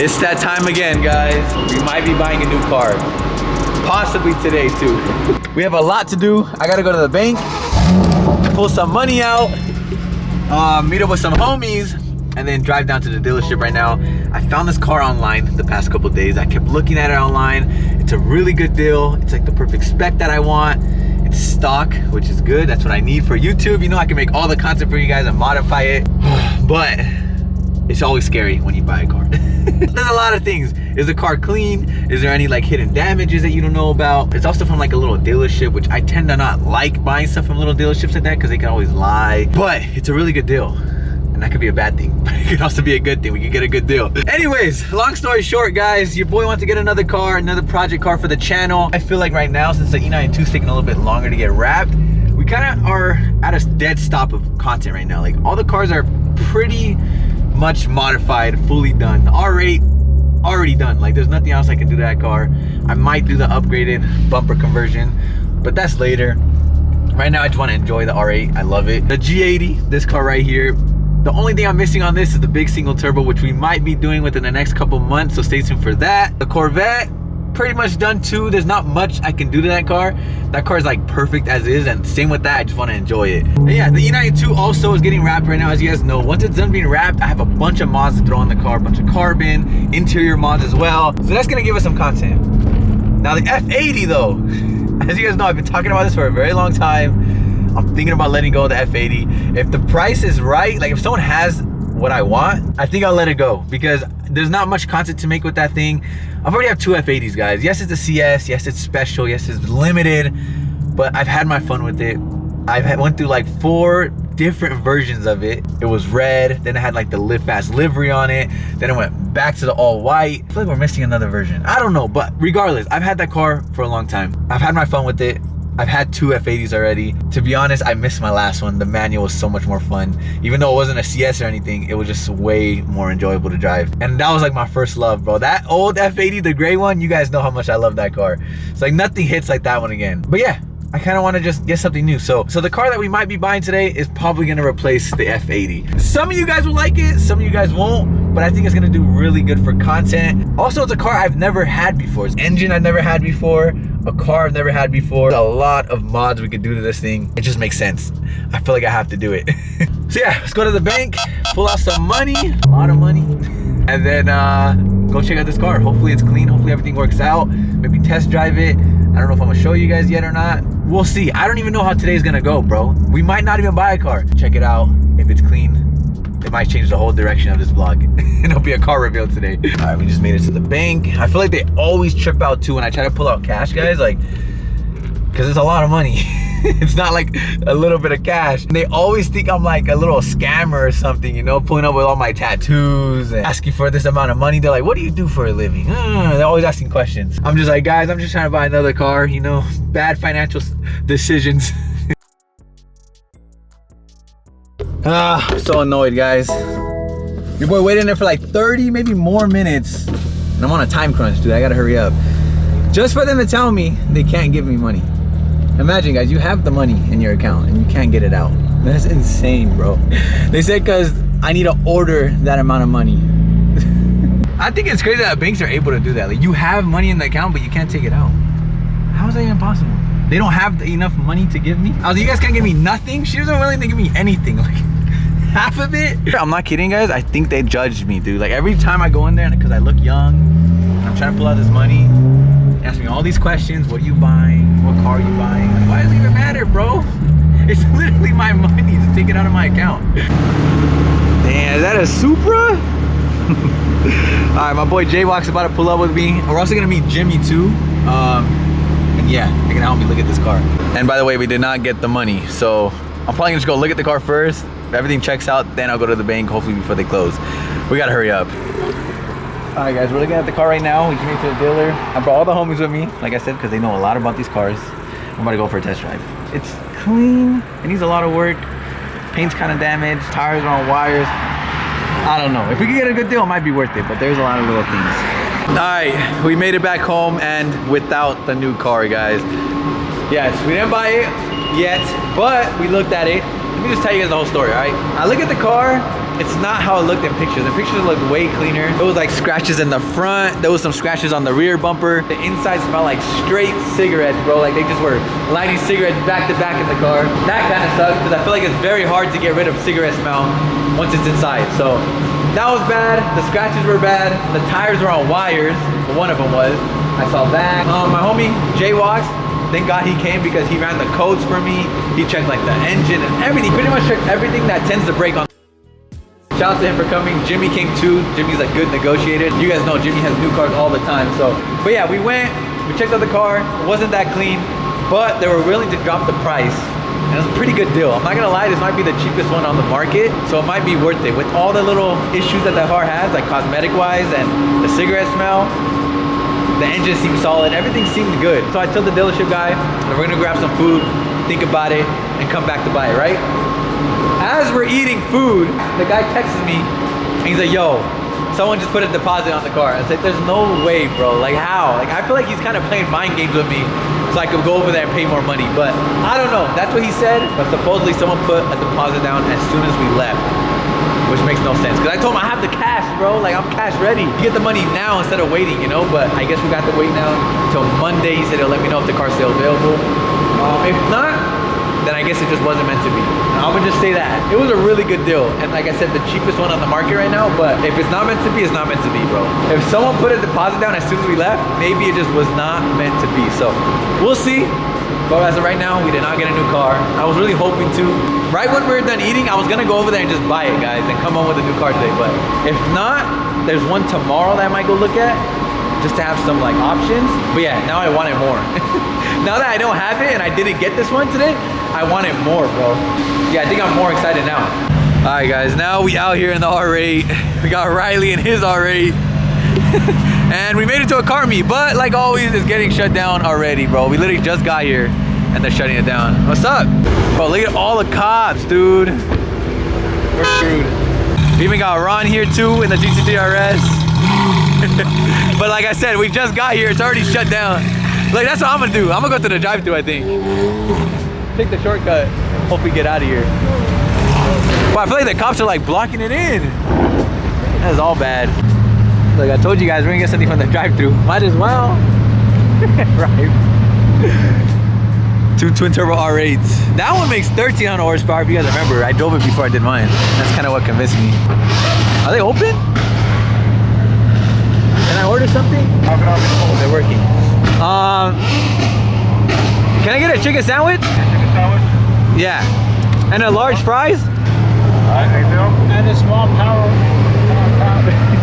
It's that time again, guys. We might be buying a new car. Possibly today, too. We have a lot to do. I gotta go to the bank, pull some money out, meet up with some homies, and then drive down to the dealership right now. I found this car online the past couple days. I kept looking at it online. It's a really good deal. It's like the perfect spec that I want. It's stock, which is good. That's what I need for YouTube. You know, I can make all the content for you guys and modify it. But it's always scary when you buy a car. There's a lot of things. Is the car clean? Is there any like hidden damages that you don't know about? It's also from like a little dealership, which I tend to not like buying stuff from little dealerships like that because they can always lie. But it's a really good deal. And that could be a bad thing, but it could also be a good thing. We could get a good deal. Anyways, long story short, guys, your boy wants to get another car, another project car for the channel. I feel like right now, since the E92 is taking a little bit longer to get wrapped, we kind of are at a dead stop of content right now. Like all the cars are pretty much modified, fully done. The R8 already done. Like there's nothing else I can do to that car. I might do the upgraded bumper conversion, but that's later. Right now I just want to enjoy the R8. I love it. The G80, this car right here, the only thing I'm missing on this is the big single turbo, which we might be doing within the next couple months, so stay tuned for that. The Corvette, pretty much done too. There's not much I can do to that car. That car is like perfect as is, and same with that, I just want to enjoy it. And yeah, the E92 also is getting wrapped right now, as you guys know. Once it's done being wrapped, I have a bunch of mods to throw on the car, a bunch of carbon, interior mods as well. So that's gonna give us some content. Now the F80 though, as you guys know, I've been talking about this for a very long time. I'm thinking about letting go of the F80. If the price is right, like if someone has what I want, I think I'll let it go because there's not much content to make with that thing. I've already have two F80s, guys. Yes, it's a CS, yes, it's special, yes, it's limited, but I've had my fun with it. Went through like 4 different versions of it. It was red, then it had like the Live Fast livery on it, then it went back to the all white. I feel like we're missing another version. I don't know, but regardless, I've had that car for a long time. I've had my fun with it. I've had 2 F80s already. To be honest, I missed my last one. The manual was so much more fun. Even though it wasn't a CS or anything, it was just way more enjoyable to drive. And that was like my first love, bro. That old F80, the gray one, you guys know how much I love that car. It's like nothing hits like that one again. But yeah, I kind of want to just get something new. So the car that we might be buying today is probably going to replace the F80. Some of you guys will like it, some of you guys won't, but I think it's going to do really good for content. Also, it's a car I've never had before. It's an engine I've never had before, a car I've never had before. There's a lot of mods we could do to this thing. It just makes sense. I feel like I have to do it. So yeah, let's go to the bank, pull out some money, a lot of money, and then go check out this car. Hopefully it's clean, hopefully everything works out. Maybe test drive it. I don't know if I'm gonna show you guys yet or not. We'll see. I don't even know how today's gonna go, bro. We might not even buy a car. Check it out. If it's clean, it might change the whole direction of this vlog. It'll be a car reveal today. All right, we just made it to the bank. I feel like they always trip out too when I try to pull out cash, guys, like, because it's a lot of money. It's not like a little bit of cash. And they always think I'm like a little scammer or something, you know, pulling up with all my tattoos and asking for this amount of money. They're like, what do you do for a living? They're always asking questions. I'm just like, guys, I'm just trying to buy another car, you know, bad financial decisions. I'm so annoyed, guys. Your boy waited in there for like 30, maybe more minutes. And I'm on a time crunch, dude. I gotta hurry up. Just for them to tell me they can't give me money. Imagine, guys, you have the money in your account and you can't get it out. That's insane, bro. They said because I need to order that amount of money. I think it's crazy that banks are able to do that. Like, you have money in the account, but you can't take it out. How is that even possible? They don't have enough money to give me? I was like, you guys can't give me nothing? She doesn't really give me anything. Like, half of it? I'm not kidding, guys. I think they judged me, dude. Like, every time I go in there, because I look young, I'm trying to pull out this money, they ask me all these questions. What are you buying? What car are you buying? Like, why does it even matter, bro? It's literally my money to take it out of my account. Damn, is that a Supra? All right, my boy J-Walk's about to pull up with me. We're also gonna meet Jimmy too. And yeah, they're gonna help me look at this car. And by the way, we did not get the money, so I'm probably gonna just go look at the car first. If everything checks out, then I'll go to the bank, hopefully before they close. We gotta hurry up. All right, guys, we're looking at the car right now. We just made it to the dealer. I brought all the homies with me, like I said, because they know a lot about these cars. I'm about to go for a test drive. It's clean. It needs a lot of work. Paint's kind of damaged. Tires are on wires. I don't know. If we could get a good deal, it might be worth it, but there's a lot of little things. All right, we made it back home and without the new car, guys. Yes, we didn't buy it yet, but we looked at it. Let me just tell you guys the whole story, all right? I look at the car it's not how it looked in pictures. The pictures looked way cleaner. It was like scratches in the front. There was some scratches on the rear bumper. The inside smelled like straight cigarettes, bro. Like they just were lighting cigarettes back to back in the car. That kind of sucks because I feel like it's very hard to get rid of cigarette smell once it's inside. So that was bad. The scratches were bad. The tires were on wires. One of them was. I saw that. My homie Jay Walks. Thank God he came because he ran the codes for me. He checked like the engine and everything. Pretty much checked everything that tends to break on. Shout out to him for coming. Jimmy came too. Jimmy's a good negotiator. You guys know Jimmy has new cars all the time. So, but yeah, we went, we checked out the car. It wasn't that clean, but they were willing to drop the price. And it was a pretty good deal. I'm not gonna lie, this might be the cheapest one on the market. So it might be worth it. With all the little issues that the car has, like cosmetic wise and the cigarette smell, the engine seemed solid, everything seemed good. So I told the dealership guy that we're gonna grab some food, think about it, and come back to buy it, right? As we're eating food, the guy texts me, and he's like, yo, someone just put a deposit on the car. I said, there's no way, bro, like how? Like I feel like he's kind of playing mind games with me so I could go over there and pay more money, but I don't know, that's what he said. But supposedly someone put a deposit down as soon as we left, which makes no sense. Cause I told him I have the cash, bro. Like I'm cash ready. You get the money now instead of waiting, you know? But I guess we got to wait now until Monday. He said he'll let me know if the car's still available. If not, then I guess it just wasn't meant to be. I would just say that. It was a really good deal. And like I said, the cheapest one on the market right now, but if it's not meant to be, it's not meant to be, bro. If someone put a deposit down as soon as we left, maybe it just was not meant to be. So we'll see. But as of right now, we did not get a new car. I was really hoping to. Right when we were done eating, I was gonna go over there and just buy it, guys, and come home with a new car today. But if not, there's one tomorrow that I might go look at, just to have some like options. But yeah, now I want it more. Now that I don't have it and I didn't get this one today, I want it more, bro. Yeah, I think I'm more excited now. All right, guys, now we out here in the R8. We got Riley in his R8. And we made it to a car meet, but like always, it's getting shut down already, bro. We literally just got here and they're shutting it down. What's up? Bro, look at all the cops, dude. We're screwed. We even got Ron here too in the GT3 RS. But like I said, we just got here. It's already shut down. Like, that's what I'm gonna do. I'm gonna go to the drive-thru, I think. Take the shortcut. Hope we get out of here. Well, I feel like the cops are like blocking it in. That is all bad. Like I told you guys, we're gonna get something from the drive-thru. Might as well. Right. Two twin turbo R8s. That one makes 1,300 horsepower. If you guys remember, I drove it before I did mine. That's kind of what convinced me. Are they open? Can I order something? Oh, they're working. Can I get a chicken sandwich? Chicken sandwich? Yeah. And a large fries? Alright, thank you. And a small power.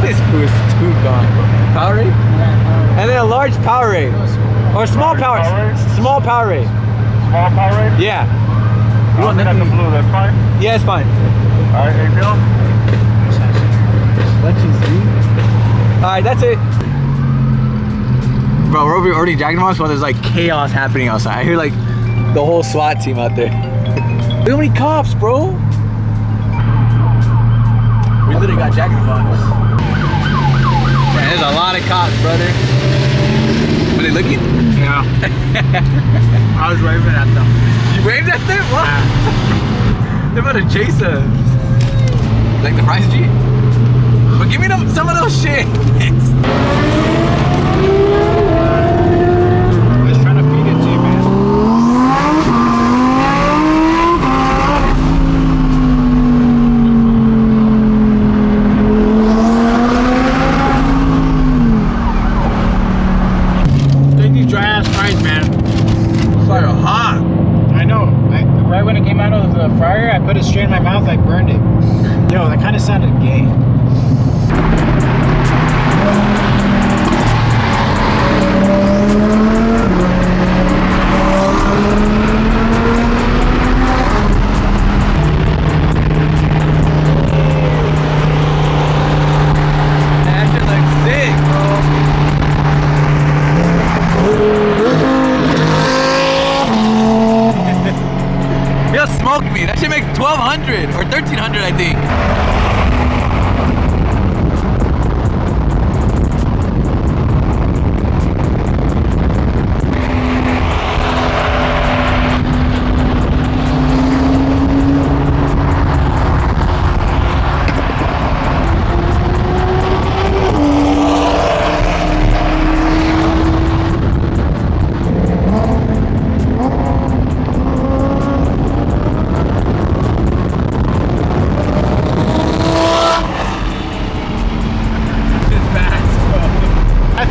This food's too gone. Powerade? Yeah, and then a large Powerade. Or small Powerade. Small Powerade. Small Powerade? Yeah. You want that in the blue, that's fine? Yeah, it's fine. Alright, thank you. Lunch and sweet. Alright, that's it. Bro, we're over here ordering Jack in the Box while there's like chaos happening outside. I hear like the whole SWAT team out there. Look how many cops, bro. We literally got Jack in the Box. Man, there's a lot of cops, brother. Were they looking? Yeah. I was waving at them. You waved at them? What? Yeah. They're about to chase us. Like the price G? But give me some of those shit. Put it straight in my mouth, like burned it. Yo, that kind of sounded gay. That shit looks sick, bro. You'll smoke me. That shit makes 1,200 or 1,300, I think.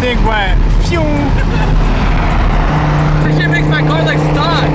thing went phew. This shit makes my car like stock.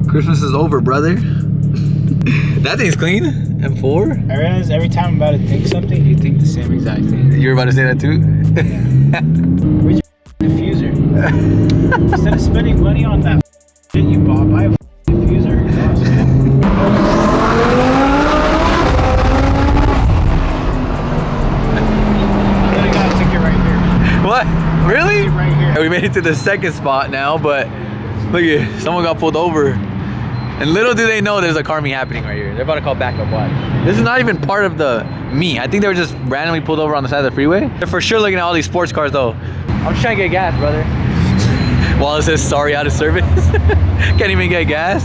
Christmas is over, brother. That thing's clean. M4. I realize every time I'm about to think something, you think the same exact thing. You're about to say that too? Where's your diffuser? Instead of spending money on that shit you bought, buy a diffuser. I literally got a ticket right here. What? Really? Right here. We made it to the second spot now, but look at someone got pulled over. And little do they know there's a car meet happening right here. They're about to call backup. Watch. This is not even part of the meet. I think they were just randomly pulled over on the side of the freeway. They're for sure looking at all these sports cars though. I'm just trying to get gas, brother. Wallace says sorry, out of service. Can't even get gas.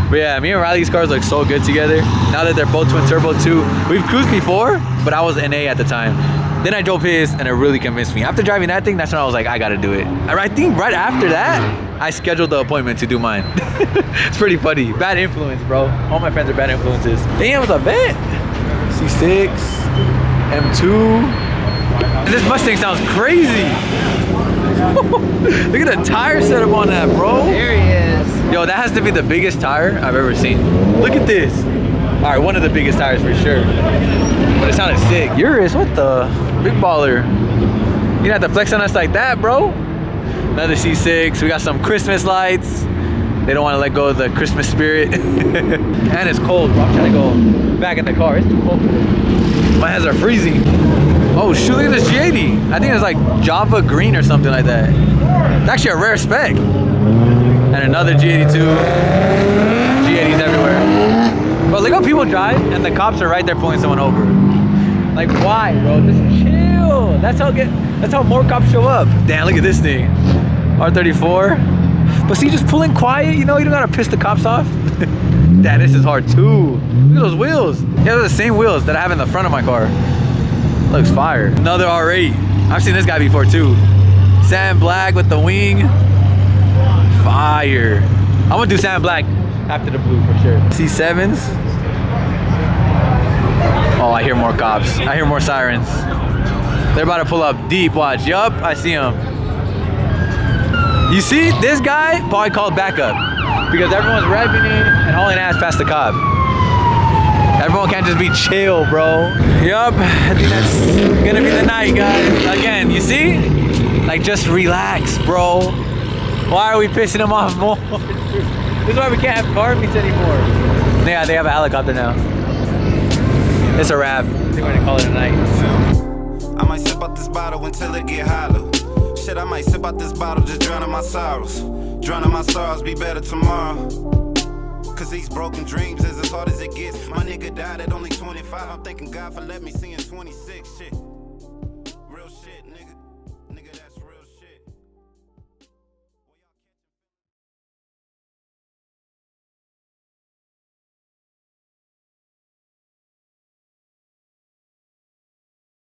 But yeah, me and Riley's cars look so good together. Now that they're both twin turbo too. We've cruised before, but I was NA at the time. Then I drove his and it really convinced me. After driving that thing, that's when I was like, I gotta do it. I think right after that, I scheduled the appointment to do mine. It's pretty funny. Bad influence, bro. All my friends are bad influences. Damn, it's a vent. C6, M2. And this Mustang sounds crazy. Look at the tire setup on that, bro. There he is. Yo, that has to be the biggest tire I've ever seen. Look at this. All right, one of the biggest tires for sure. But it sounded sick. Urus, what the? Big baller. You don't have to flex on us like that, bro. Another C6. We got some Christmas lights. They don't want to let go of the Christmas spirit. And it's cold, bro. I'm trying to go back in the car. It's too cold for this. My hands are freezing. Oh, shoot, look at this G80. I think it's like Java green or something like that. It's actually a rare spec. And another G82. G80s everywhere. But look how people drive and the cops are right there pulling someone over. Like, why, bro? Just chill. That's how more cops show up. Damn, look at this thing. R34. But see, just pulling quiet, you know, you don't gotta piss the cops off. Damn, this is hard too. Look at those wheels. Yeah, they're the same wheels that I have in the front of my car. Looks fire. Another R8. I've seen this guy before too. Sand black with the wing. Fire. I'm gonna do sand black after the blue for sure. C7s. Oh, I hear more cops. I hear more sirens. They're about to pull up deep, watch. Yup, I see them. You see, this guy probably called backup because everyone's revving it and hauling ass past the cop. Everyone can't just be chill, bro. Yup, I think that's gonna be the night, guys. Again, you see? Like, just relax, bro. Why are we pissing them off more? This is why we can't have car meets anymore. Yeah, they have a helicopter now. It's a wrap. I think we're gonna call it a night. I might sip out this bottle until it get hollow. Shit, I might sip out this bottle, just drowning my sorrows. Drowning my sorrows, be better tomorrow. Cause these broken dreams is as hard as it gets. My nigga died at only 25. I'm thanking God for letting me see in 26. Shit.